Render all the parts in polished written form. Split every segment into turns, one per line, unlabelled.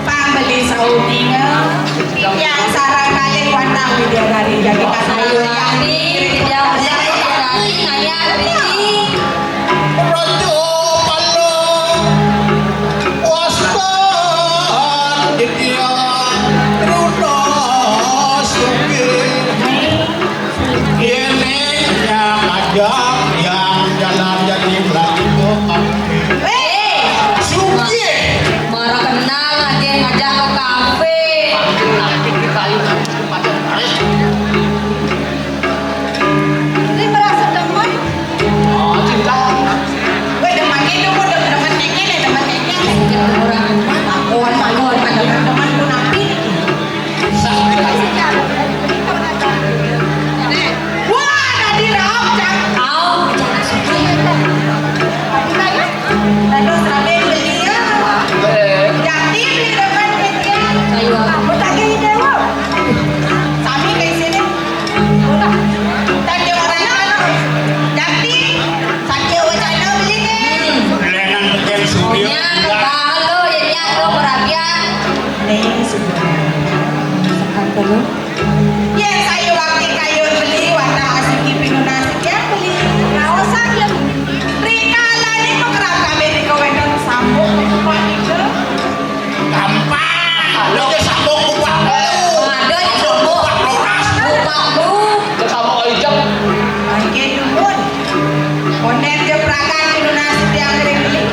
Pambeli Saudi yang sarang kali wandang dia dari jadi kasayu yani dia dari ngayar ini
Rojo palo waspan dia runo suki ini yang ajak yang jalan jadi belakang suki
marah kenal aja ngajak ke kafe ini merasa demen gue demen itu gue demen nengnya demen nengnya orang takuan maluan pada teman pun napi wah Nadira objek kau lalu sampai beli ya jadi beli depan media ayo aku tak kira dewa kami ke sini udah tadi orang lain jadi sakit wajahnya beli nih
lenan bagian studio
kalau ya tuh perabian nih sekarang ya saya waktu kayu beli warna asik pinun asik ya beli kawasan ya rikala nih kok kerap kami di kawasan sambung itu
gampang lo ke sambung buat
ada yang sambung buat lu
sambung ojek
lagi dulu konen jeprakan pinun asik yang beli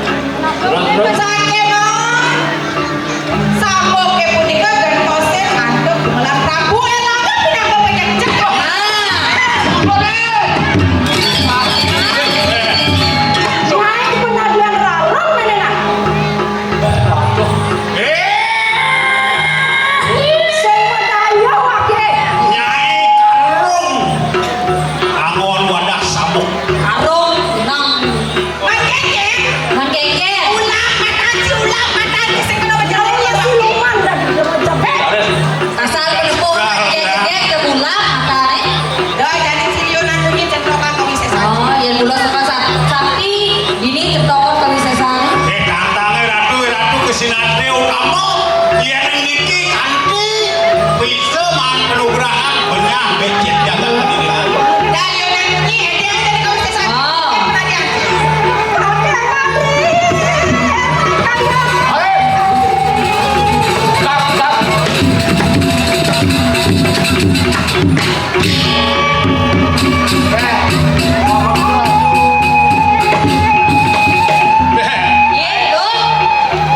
sakit non sambung ke punika dan kosen antuk melang prabu lama pindah ke banyak cekok Nyai penadian ralong mana Sewa daya wake
Nyai Karung angon wadah sabuk
Arung nang Mangkeke ulang mataji saya kena berjalan ya siluman dan asal penuh mangkeke ke bulan akare dah jadi siliunan punya centrokan kami sesat oh yang bulan sakti ini centrokan kami sesat
tantangnya ratu kesinatnya utama yang niki kanti bisa man penugrahan banyak becet jaga pendidikan
dan yunan ini dia jadi kami sesat penadian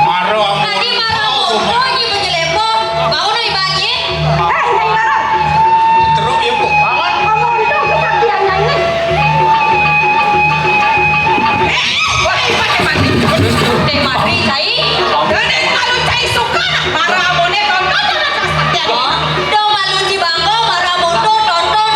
maro
Tadi marah moto nyi penjelemo bau nih banyi
terus ya bu
mati cai dan kalau cai suka marah abone tonton do malunci bangko marah moto tonton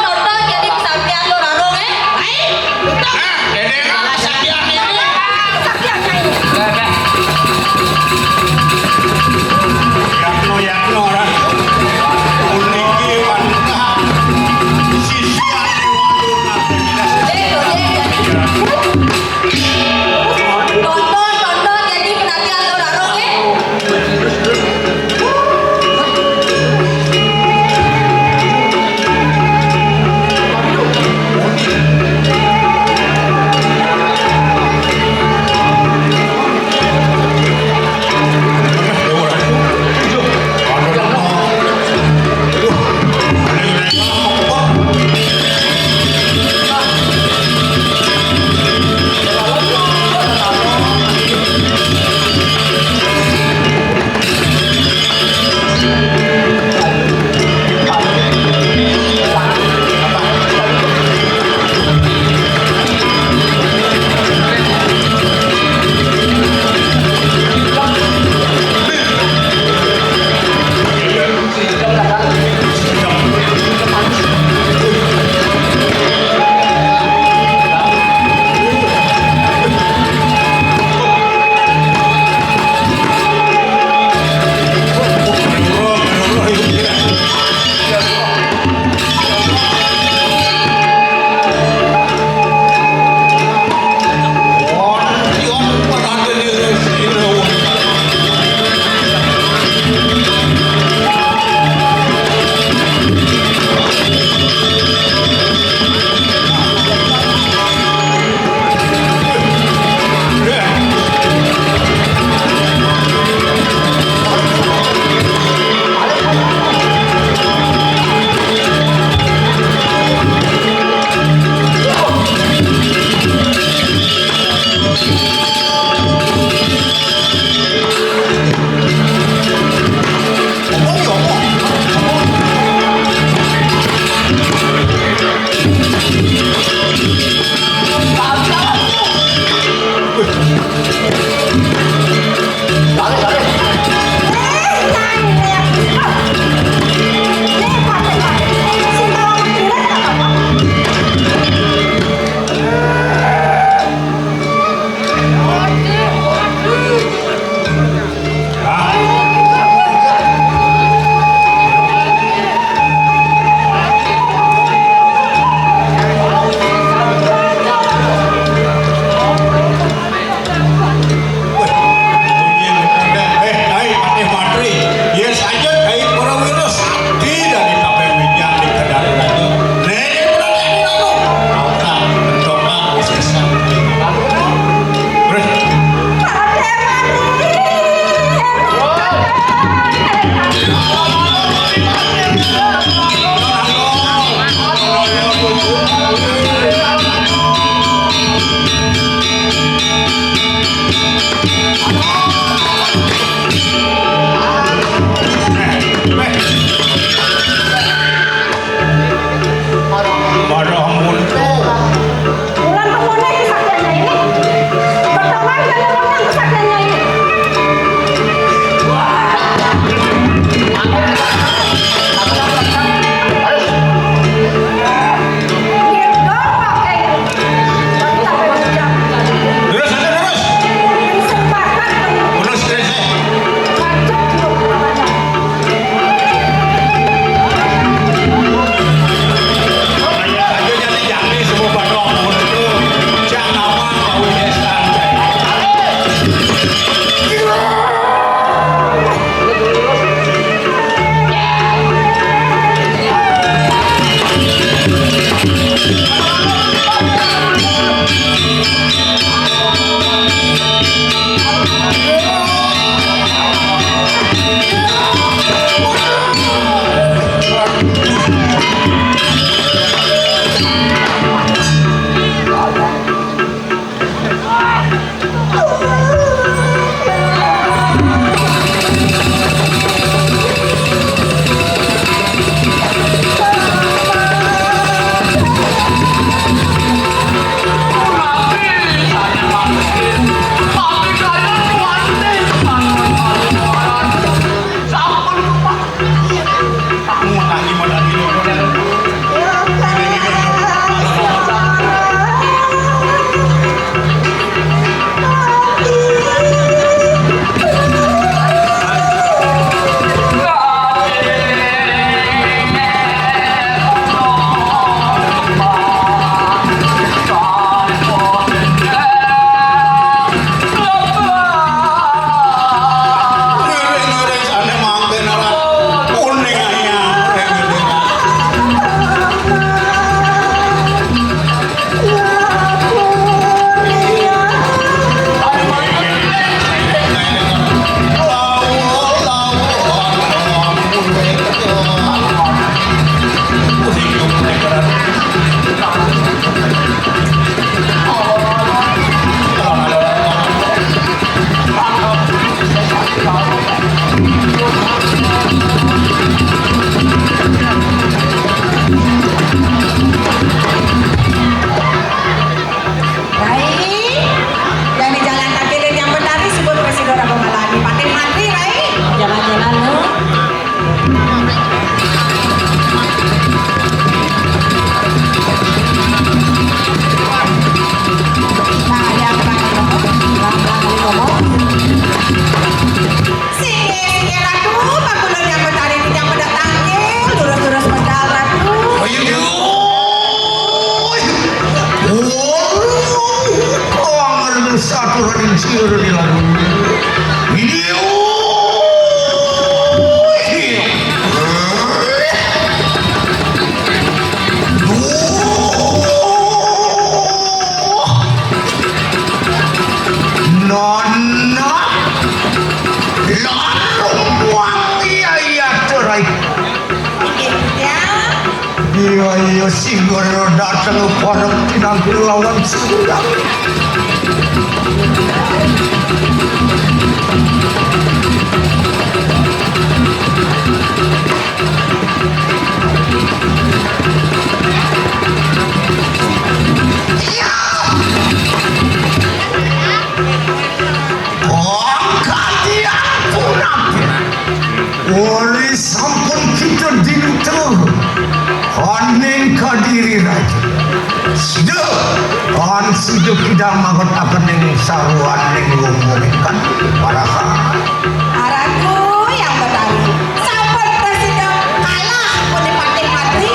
siur di lalu. Video. Nona, lalu buang iya cerai. Iya singgah datang pada tinang lawan sudah. Wali sampun kita dinter Haning kadiri raja Sudah Han sudah tidak mangat akan yang saruan yang ngomongkan para
Araku yang bertari sampun presiden kalah pun dipakai mati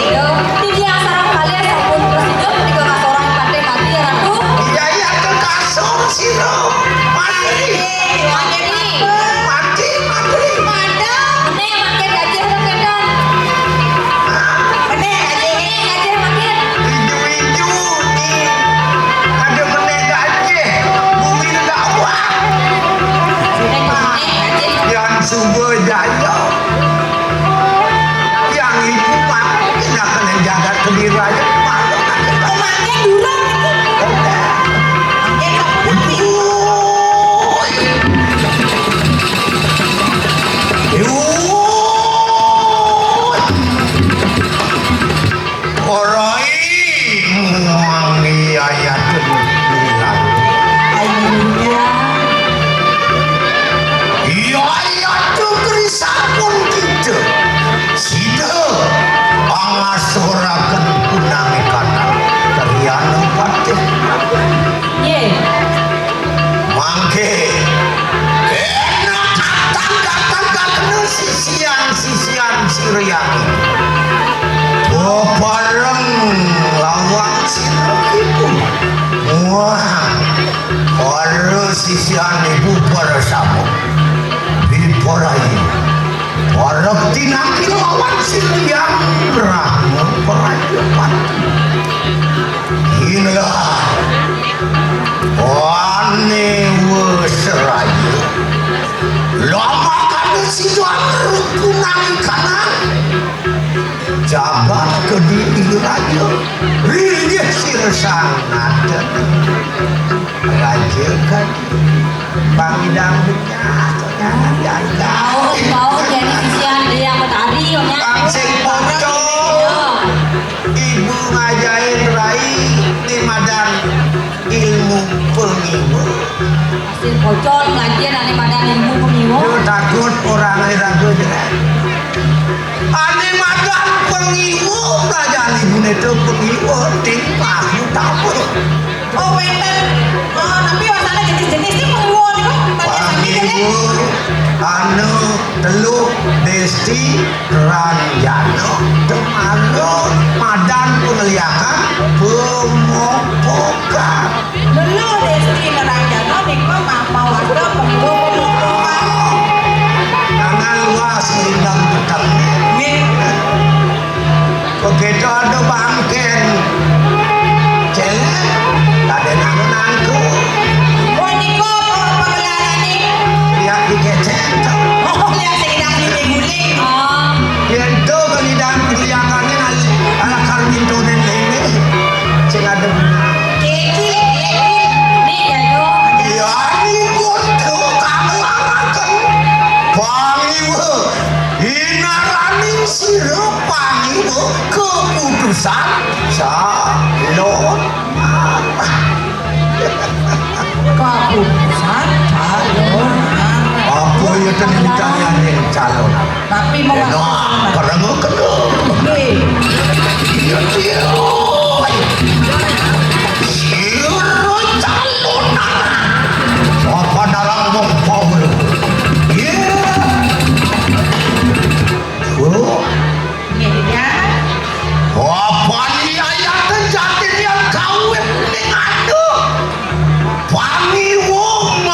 Di dia sarang kalian sampun presiden tiga kasorang pate mati Ratu.
iya ke kasur siro mati mati
Ini makin gajah rekedan.
bener aja
Gajah makin.
hijau-hijau nih ada benih gajah bumi dakwah
Sudah gajah.
yang sumber jaya yang itu mah kita kena jaga kediri aja malu
makin dulu makin kamu tapi
Orai muangi ayat bilang
akhirnya
iya ayat tu kerisakun kita sida pangasorakan kunang kanan kalian patih
Ye.
mangke enak datang kena sisian siriang bareng lawan itu wah harus sisian ibu para samu di porai para tinaki lawan siriang rahmu perajuan inilah wane weserayu lama kami siduan rukunang kanan jabat ke diri raja rilih sirsang ada raja kan bangidang punya
Mau jadi sisian dia yang bertari omnya.
Kangsing pocong ibu ngajain rai di madan ilmu pengimu
Hasil bocor ngajian ane pada ilmu pemimu.
lu takut orang lain ragu jelas ane madan pengimu belajar ibu itu pengimu timpamu tahu
oh wenten oh tapi masalah jenis-jenis ini pengiwon itu
pengimu anu teluk desti ranjano temalo madan pengliakan pemopokan
dulu desi nerangnya niko mau ada pengiwon
jangan luas melindang petang begitu ada bangken celek ada nangku
oh niko pengelaran ini
lihat di kecek
oh lihat sedang guling-guling
Oh,
yang itu kelidang perliakannya ala karmin tonen lele cek ada
kecil
ini ya itu.
ya ini pun tuh kamu akan pangimu inaraning sirup pangimu keputusan salon
keputusan calon
apa ya tadi ditanya calon
tapi mau
enak karena kedua iya dia sirup calon apa dalam mempawul iya
ya
apa ni ayat terjadi yang kawin dengan tu pangi wong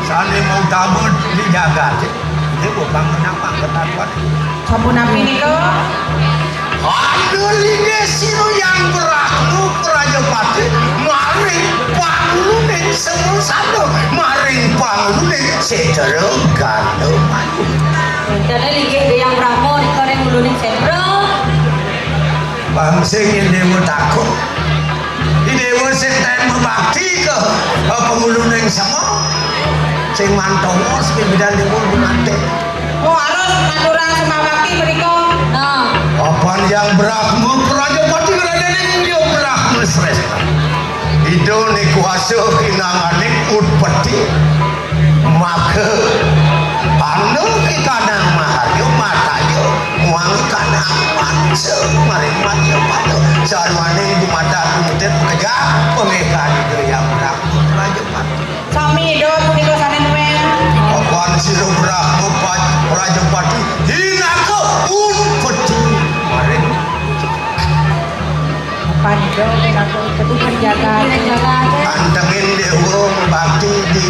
Sane mau tabut dijaga sih. Ini bukan kenapa ketatuan.
Sampun api niko.
Ada liga sino yang berakhir Rajapati maring panglune semua satu maring panglune secara ganda maju.
Jadi liga yang Brahmo di koreng uluning sentro.
Bangsing yang dewa takut. Di dewa sentai membakti ke pengulune semua. Sing mantongos bidan dewa mati.
Oh harus aturan semabakti mereka.
Nah,
Apaan yang Brahma Rajapati Raden yang Brahma Sresta itu ni kuasa kinangane utpati maka anu kanang maharyo matayo muang kanang mansa mari mati pada sarwane di mata kemudian kerja pengekan itu yang Brahma Rajapati
Sami do puniko sanen we.
apaan siro Brahma Rajapati hina ke utpati mari
Panjo satu ketukan jaga.
jaga aja.
antengin dewa bakti di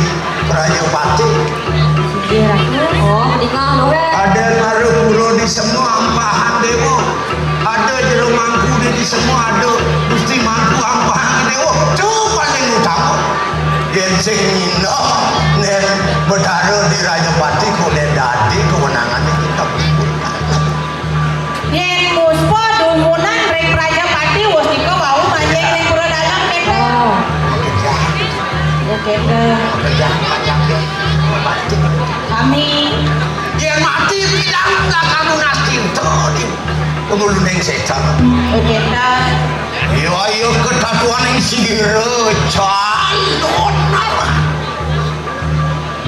Rajapati
Iya, oh, menikah loh,
ada ngaruh pulau di semua ampahan dewa ada jero mangku di semua ada gusti mangku ampahan dewa itu paling utama yang sing ino nen bertaruh di Rajapati kulen dadi kewenangan kita berputar
Yen muspo dumunan rek Rajapati wis niko wau manjing ning pura dalam kene.
Oh,
kerja
Oke deh.
kerja panjang deh mati
Kami
yang mati bilang nggak kamu nasti di pengulun yang setan
oke dah.
Ayo ketatuan yang sihir calon nama.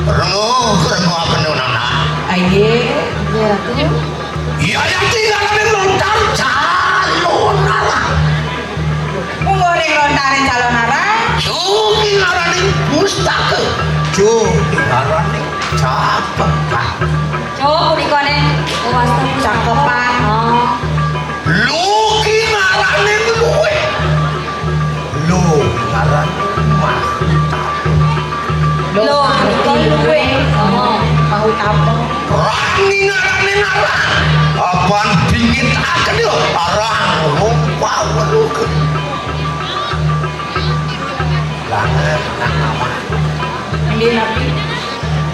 Rengo akan nona.
Aye.
iya tuh.
Ya yang tinggal ada lontar calon nama.
Ngoreng lontarin calon arah.
Cuki ngarani mustake. Cuki ngarani capek.
Coba menikah nih, wawasan
Cakepan.
Oh,
Luki ngarani luwe. Lu ngarani mah.
lo menikah gue. Oh,
Tahu tapo.
Rangi ngarani nara. Apaan bingit akan dia arang rumpah waluke. Langan nama.
Ini nabi.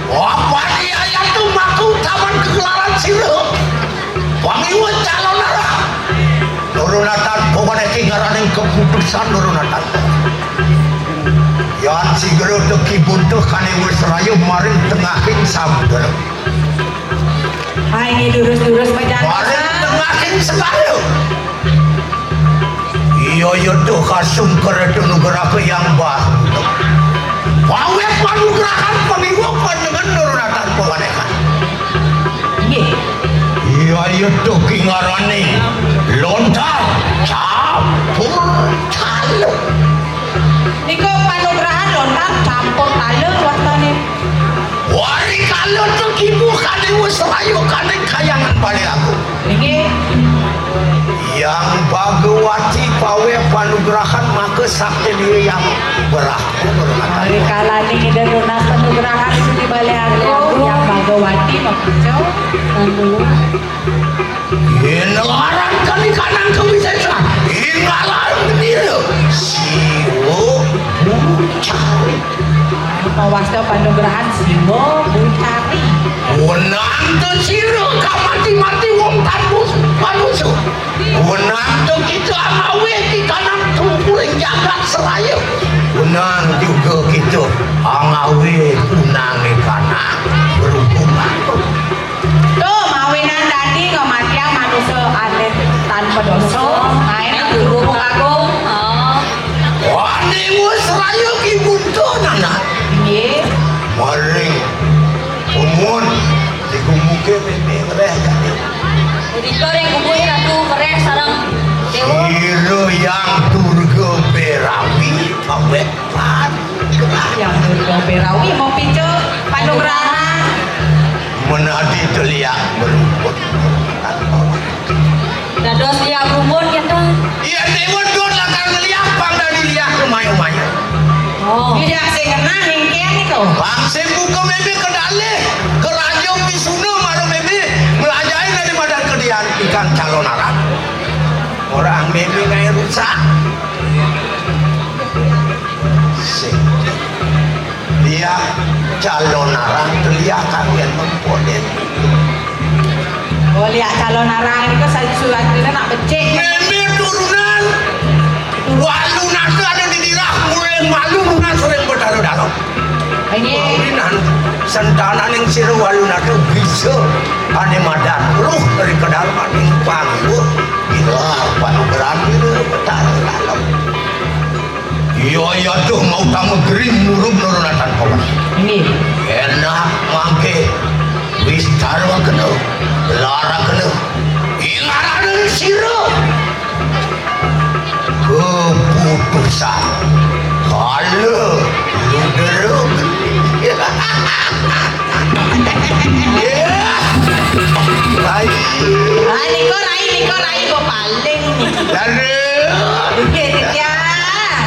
Apa dia yang tu maku taman kegelaran sirup. Pangiwa calon nara. Nurunatan bukan tinggalan yang keputusan nurunatan. Yang si gero teki buntuh kane wis rayu maring tengahin samudra.
Ah ini durus-durus
Maring
pajangan.
tengahin sekali. Iya tuh kasum keredu negara yang baru. Pawe panugrahan pengiwapan dengan nurunatan penganekan.
Nggih.
Iya tuh kingarane lontar campur calo.
Niko panugrahan lontar campur tale wastane.
Wari kalau tuh kibu kane wis rayu kane kayangan balik aku.
Nggih.
Yang Bhagawati pawe panugrahan maka sakti dia yang berahku nurunatan.
Hari kalane ida lunas panugrahan itu di balik aku yang Bhagawati mapucau.
dan dulu.
Inalaran kali kanan kewisesa. Inalaran dia. Siwo bucari.
Pawasta panugrahan siwo bucari.
Wenang tu siro kamati-mati wong tanbus manusia. Wenang tu kita amawe di kanan tumpuling jagat seraya. Wenang juga kita amawe punangi kanan berhubungan.
Tuh mawinan tadi kematian manusia anet tanpa dosa. Main
Yang dulu agung. Oh,
Wani wis seraya ki buntu nana.
Nggih.
Maring umun digumuke memang reh jadi.
menikah yang gue ratu keren sarang dewa.
Hero yang Durga Berawi pawetan.
Yang Durga Berawi mau picu panugrahan.
Menadi teliak berumput.
Dados dia rumun kita.
Iya dewa dua akan ngeliat pang dari liak ke mayu-mayu.
Oh,
Lihat sing kena hingkian itu.
Bangsa buka ke mebe ke dalih ke raja pisuna malu mebe melajai daripada kedian ikan calon arang orang mebe kayak rusak dia calon arang dia kalian mempoden
Oh lihat calon arang ini kan saya surat ini nak becek.
mebe turunan walu nasi ada di dirah mulai malu lunas sering bertaruh dalam
Ini
Maurinan sentanan yang sira waluna tu bisa ane madan ruh dari kedalaman yang panggu gila panu berani tu betar dalam iya tuh mau tamu gerim murup nurunatan kawan
ini
enak mangke wis tarwa kena lara kena ingaranan sira keputusan kalau lu deruk baik
Niko rai kok paling nih.
dari
Ya.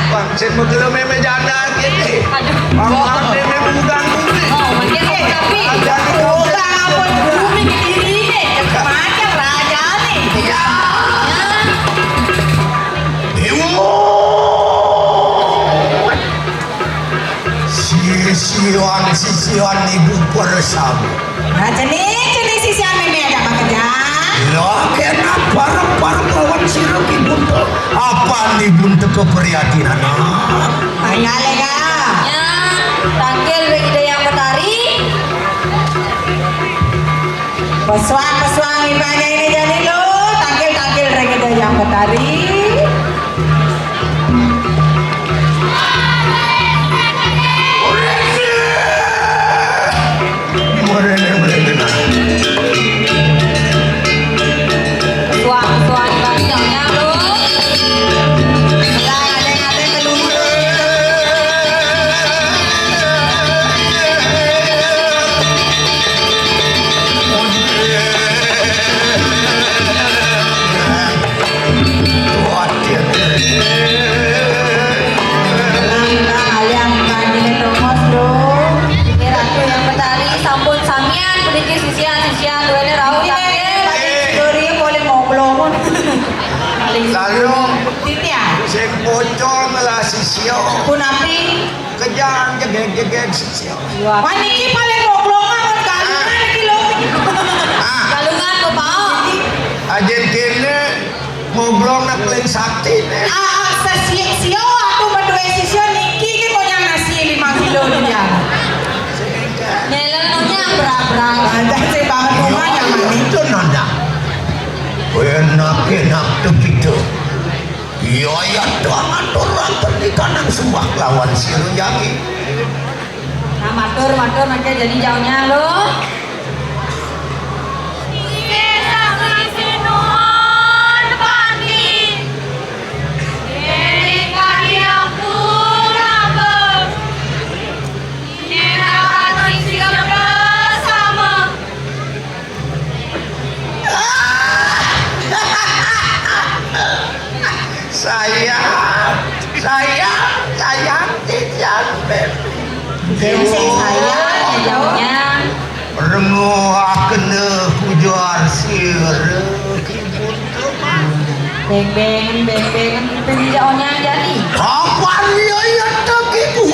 bangsit megelo meme janda gini mama meme mengganggu
Oh, makin tapi.
Udah apa bumi ke diri nih. Macam raja nih.
ya dewa sisiwan ibu bersama
Nah jenis sisi ame ada apa kerja?
lo kena parang lawan sirap ibu apa nih buntu keprihatinan
Enggak lega.
Ya, tanggil bagi yang petari.
Pesuang ibanya ini jadi lo. Tangkil regeda yang betari.
Suang banyaknya lo.
Ngade keluar. Alian banding romos lo.
Ini ratu yang petari sampun samian pediki sisian duene rau tanggil.
Dori boleh ngoblong.
Lalu
Titia.
sing bocor melah sisio
Kunapi.
kejang jegeg sisio
Waniki paling ngoblongan kan iki lo.
Galungan ko pao.
Argentina ngobrol nak lain sakti
Sa sio aku berdua sisio niki ki mo yang nasi 5 kilo dia.
Nelan nonya berang-berang.
Ada sih banget rumahnya mami.
itu nanda enak tepi tu iya tuangan orang pernikahan sembah lawan siru jangi
Nah, matur nanti jadi jauhnya lo.
saya tidak
Genseng saya
Jauhnya.
renguh kena kujuar sir kibun teman
Beng-bengan tapi jauhnya jadi.
kapan ya tepiku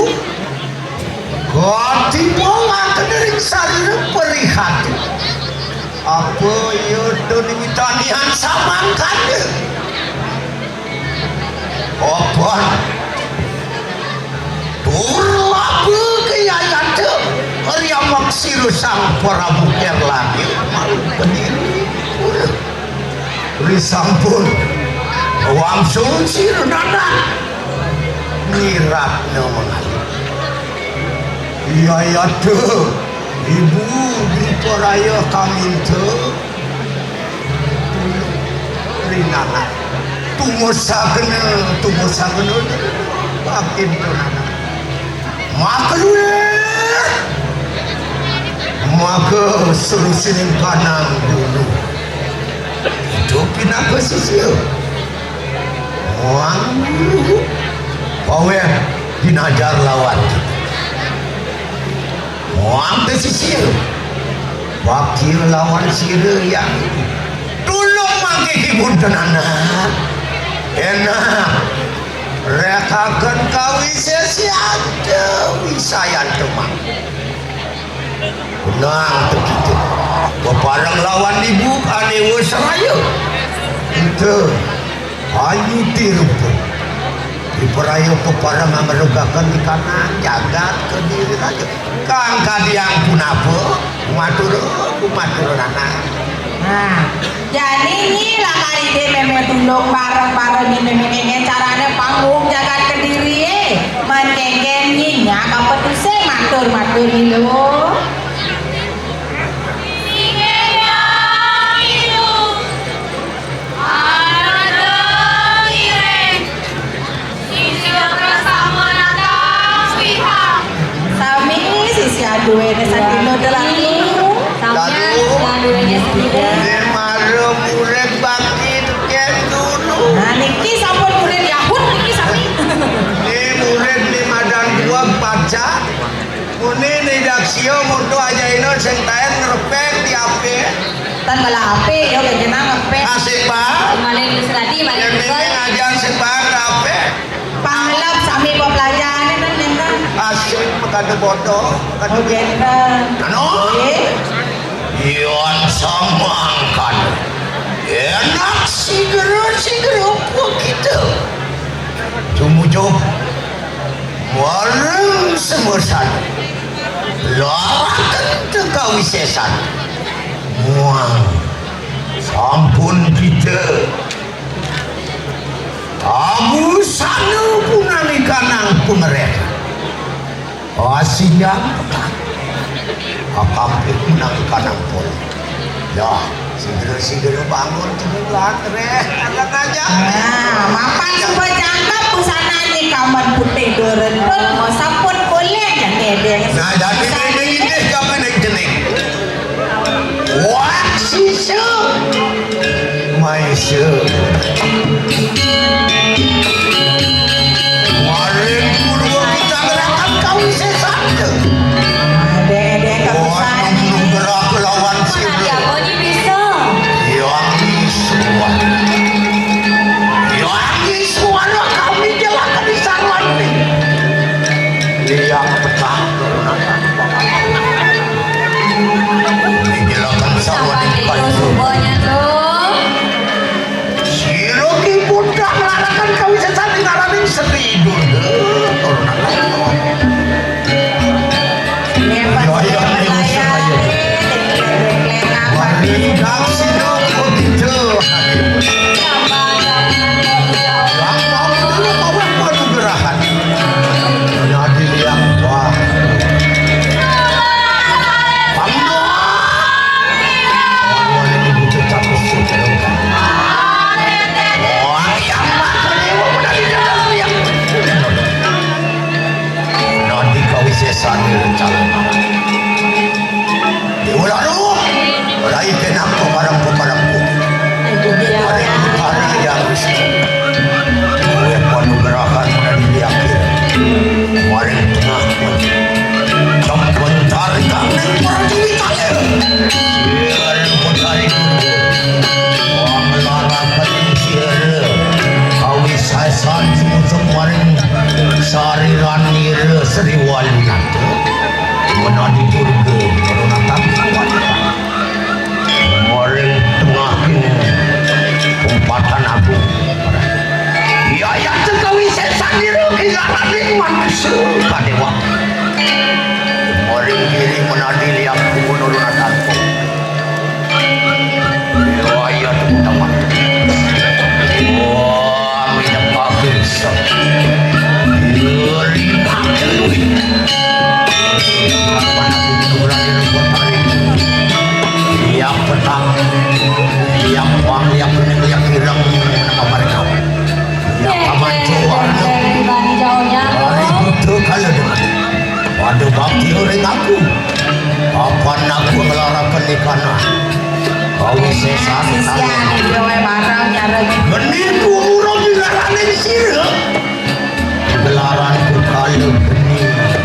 kau tiba ngakadering sarira perihati apa ya donitanian samangkan apa turlaku kayayat Arya maksiru sang Prabu Erlangga malu pendiri risampun wangsul sirnana niratna mengalir iya ya tuh ibu diperaya kaminta rinana tumusa kena makin tunana maka selusin kanang dulu itu pindah ke sisi wang pawe dinajar lawan Muang sisir wakil lawan sire yang tulung mangke punten anak enak rekakan kawi sesiada wisayan temang benang begitu beparang lawan ibu anewa seraya itu ayu tirupu diperaya peparang merugakan di kanan jagat ke diri raja kang kadiang pun apa kumatur anak
Nah, jadi inilah kali dia memang tunduk bareng-bareng ini memang caranya panggung jagat kediri mencengken nyinya kapet usai matur-matur ini loh. Sami sisi aduh ini sakino terlalu.
Marum urip bakti ken dulu.
Nah niki sampun murid Yahud niki sami.
Ni murid ni madan dua baca. Muni ni daksio mutu aja ino sing taen ngrepek di ape.
Tan bala ape yo kena ngape.
Asik ba?
Maling istirahat, maling
Yang ini ngajar sing ba ape.
Pangelap sami pelajaran itu nenda.
Asik makade bodoh, makade
Ogenda.
Ano? Yon samangkan enak sigero begitu tumujuk warung semersan larakan tekawisesan muang sampun kita abu sanu punani kanang pengereka asinyang petang akampir menang kanang pol ya segera bangun tubulan agak aja
Mapan semua jangka busana ni kaman putih dorentut mau sampun boleh jangan
nah jadi ini kapan yang jening wah sisu maisu kemarin berdua kita gerakan kau sesat
Dek
gerak lawan sini
jago ni bisa.
yang suara kami jelaskan di sana yang petang ini jelaskan sama di
Itu semuanya tuh.
siroki budak larakan kami sesat di ngalamin seridu Sri Wali nanti menadi durga corona tampilan orang tengah umpatan aku ya yang terkawi sesan diri kilaran manusia kadewa orang kiri menadi liang menurun atasku ya itu teman wah minyak bagus yang petang yang uang yang kuning yang hirang kamar kau yang kamar jual
Bani jauhnya.
itu kalau dengan waduh bakti oleh aku kapan aku ngelarakan di kanan kau sesat
Sisian itu barang nyara
menipu urang di ngaranin sirah gelaran ku kalau benih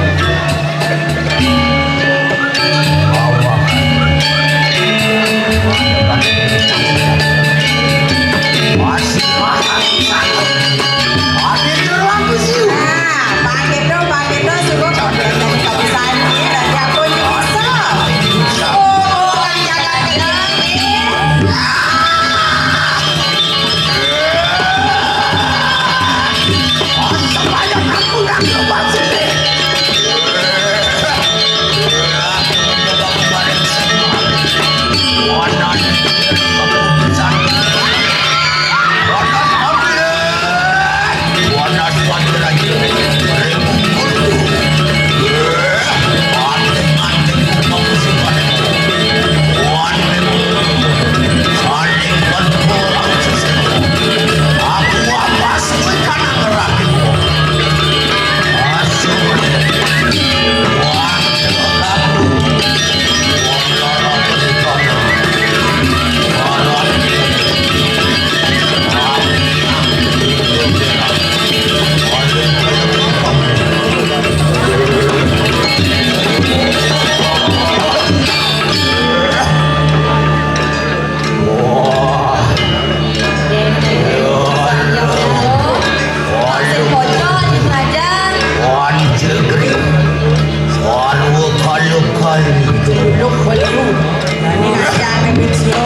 Look, walu. Nani aja ke bisyo.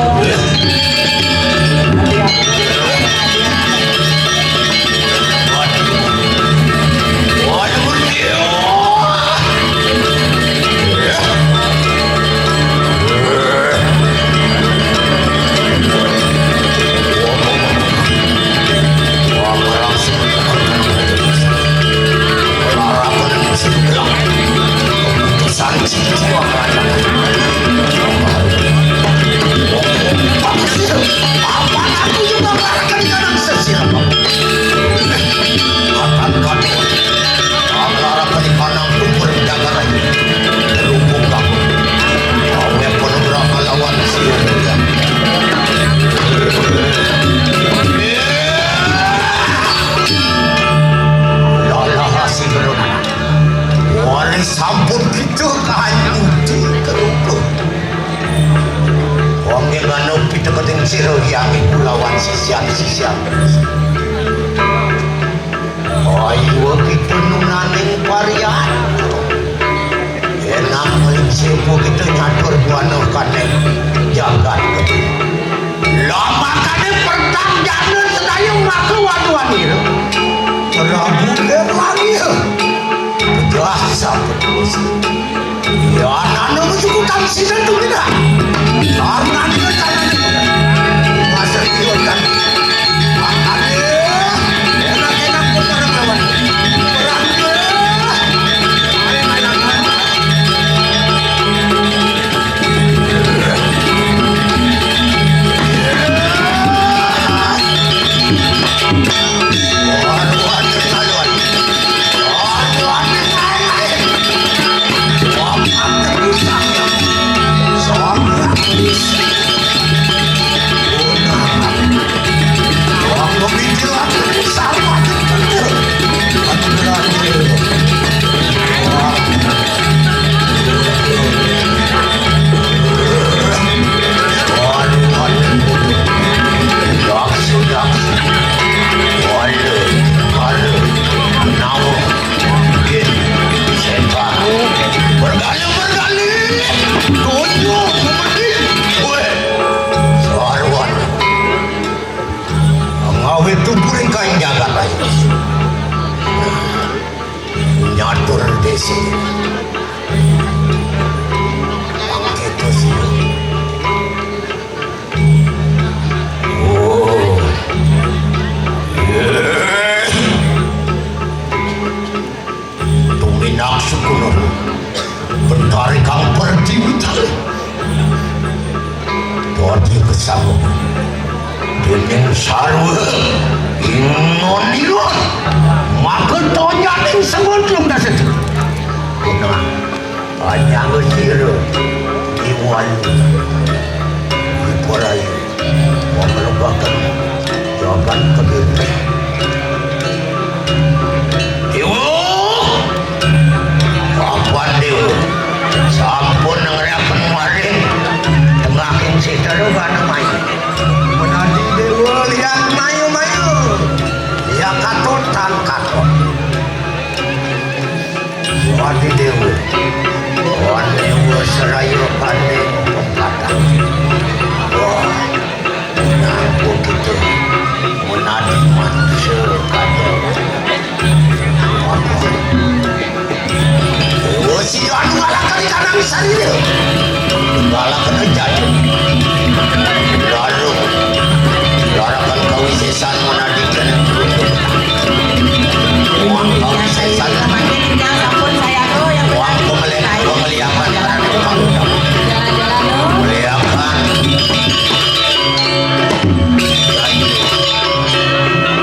Sampun gitu kanjeng kerupuk. Wong yang anu piteketing sira yang iku lawan sisian-sisian. Ayo kita nunaning varian. Enak mensipu kita nyatur buana kane jagat gede. Lama kane pertanyaan sedayung maka waduan itu. Prabu lagi ya. Jasa betul. Ya, anak-anak cukup sih dan tuh tidak. Karena dia jangan masa dia kan. Enak-enak pun ada kawan. Nyatur desi gitu sih. Oh tuminak syukur bentari kang pergi vital dodi kesambung dengan sarwa inoniluan maka tonya yang sebelum dah setu benar banyak siru iwan diporai memerlukan jawaban kediri Dewa apa Dewa sampun ngeriakan maring tengakin sitaru gana mayu menadi Dewa lihat mayu-mayu ya katon tan katon wadi Dewa serayu kane pengkatan wah aku gitu menadi manusia kane si anu ngalakan kanang sari ngalakan jadi lalu larakan kawisesan menadikan uang kawisesan
Sampun saya tuh yang
uang pemeliharaan pemeliharaan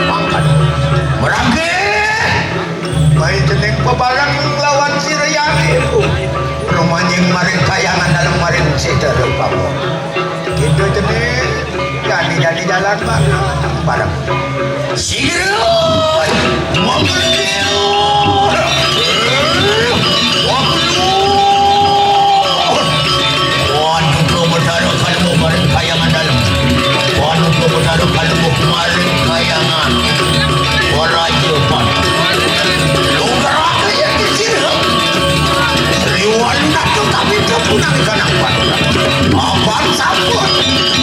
makan merangke baik jeneng pebarang lawan si Rayani rumahnya yang maring kayangan dalam maring sederhana kamu gitu jeneng jadi jalan barang sigrun mobil waduh kau bertaruh kalau maring kayangan dalam waduh kau bertaruh kalau maring kayangan waraja pak lu gerak aja di sini riwan nak tu tapi tu punang kanang panugrah. Apan sampun